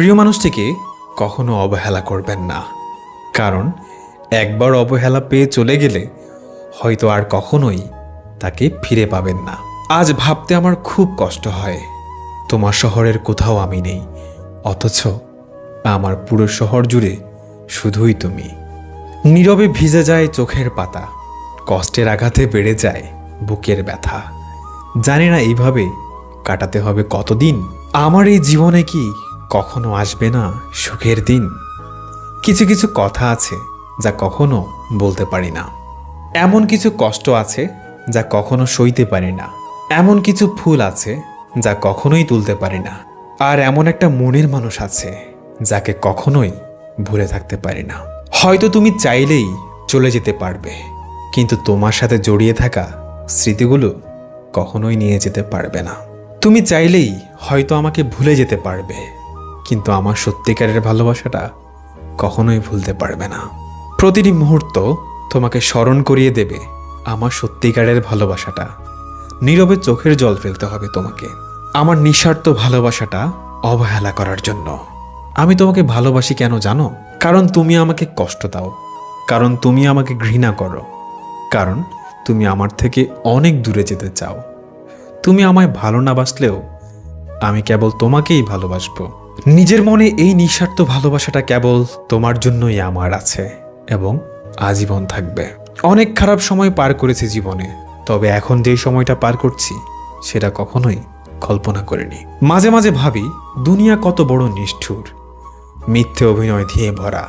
প্রিয় মানুষটিকে কখনো অবহেলা করবেন না, কারণ একবার অবহেলা পেয়ে চলে গেলে হয়তো আর কখনোই তাকে ফিরে পাবেন না। আজ ভাবতে আমার খুব কষ্ট হয়, তোমার শহরের কোথাও আমি নেই, অথচ আমার পুরো শহর জুড়ে শুধুই তুমি। নীরবে ভিজে যায় চোখের পাতা, কষ্টের আঘাতে বেড়ে যায় বুকের ব্যথা। জানি না এইভাবে কাটাতে হবে কতদিন। আমার এই জীবনে কি কখনো আসবে না সুখের দিন? কিছু কিছু কথা আছে যা কখনো বলতে পারি না, এমন কিছু কষ্ট আছে যা কখনো সইতে পারি না, এমন কিছু ফুল আছে যা কখনোই তুলতে পারি না, আর এমন একটা মনের মানুষ আছে যাকে কখনোই ভুলে থাকতে পারি না। হয়তো তুমি চাইলেই চলে যেতে পারবে, কিন্তু তোমার সাথে জড়িয়ে থাকা স্মৃতিগুলো কখনোই নিয়ে যেতে পারবে না। তুমি চাইলেই হয়তো আমাকে ভুলে যেতে পারবে, কিন্তু আমার সত্যিকারের ভালোবাসাটা কখনোই ভুলতে পারবে না। প্রতিটি মুহূর্ত তোমাকে স্মরণ করিয়ে দেবে আমার সত্যিকারের ভালোবাসাটা। নীরবে চোখের জল ফেলতে হবে তোমাকে আমার নিঃস্বার্থ ভালোবাসাটা অবহেলা করার জন্য। আমি তোমাকে ভালোবাসি কেন জানো? কারণ তুমি আমাকে কষ্ট দাও, কারণ তুমি আমাকে ঘৃণা করো, কারণ তুমি আমার থেকে অনেক দূরে যেতে চাও। তুমি আমায় ভালো না বাসলেও আমি কেবল তোমাকেই ভালোবাসবো। নিজের মনে এই নিঃস্বার্থ ভালোবাসাটা কেবল তোমার জন্যই আমার আছে এবং আজীবন থাকবে। অনেক খারাপ সময় পার করেছি জীবনে, তবে এখন যেই সময়টা পার করছি সেটা কখনোই কল্পনা করিনি। মাঝে মাঝে ভাবি দুনিয়া কত বড় নিষ্ঠুর, মিথ্যে অভিনয় দিয়ে ভরা,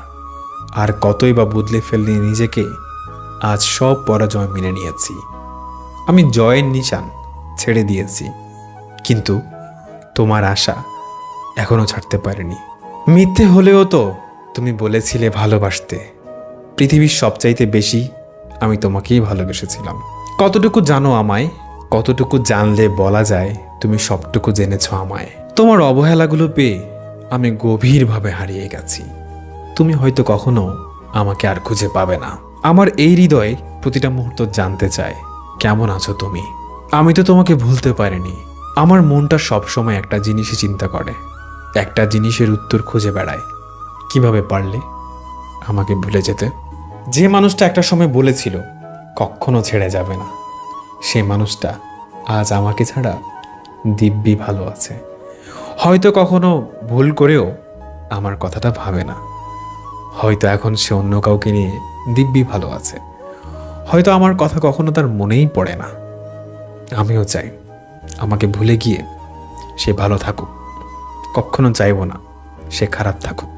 আর কতই বা বদলে ফেললে নিজেকে। আজ সব পরাজয় মেনে নিয়েছি, আমি জয়ের নিশান ছেড়ে দিয়েছি, কিন্তু তোমার আশা এখনো ছাড়তে পারিনি। মিথ্যে হলেও তো তুমি বলেছিলে ভালোবাসতে, পৃথিবীর সবচাইতে বেশি আমি তোমাকেই ভালোবেসেছিলাম। কতটুকু জানো আমায়? কতটুকু জানলে বলা যায় তুমি সবটুকু জেনেছো আমায়? তোমার অবহেলাগুলো পেয়ে আমি গভীরভাবে হারিয়ে গেছি। তুমি হয়তো কখনো আমাকে আর খুঁজে পাবে না। আমার এই হৃদয় প্রতিটা মুহূর্ত জানতে চায় কেমন আছো তুমি। আমি তো তোমাকে ভুলতে পারিনি। আমার মনটা সবসময় একটা জিনিসই চিন্তা করে, একটা জিনিসের উত্তর খুঁজে বেড়ায়, কিভাবে পারলে আমাকে ভুলে যেতে? যে মানুষটা একটা সময় বলেছিল কখনো ছেড়ে যাবে না, সেই মানুষটা আজ আমাকে ছাড়া দিব্যি ভালো আছে। হয়তো কখনো ভুল করেও আমার কথাটা ভাবে না, হয়তো এখন সে অন্য কাউকে নিয়ে দিব্যি ভালো আছে, হয়তো আমার কথা কখনো তার মনেই পড়ে না। আমিও চাই আমাকে ভুলে গিয়ে সে ভালো থাকুক, কখনো চাইব না সে খারাপ থাকুক।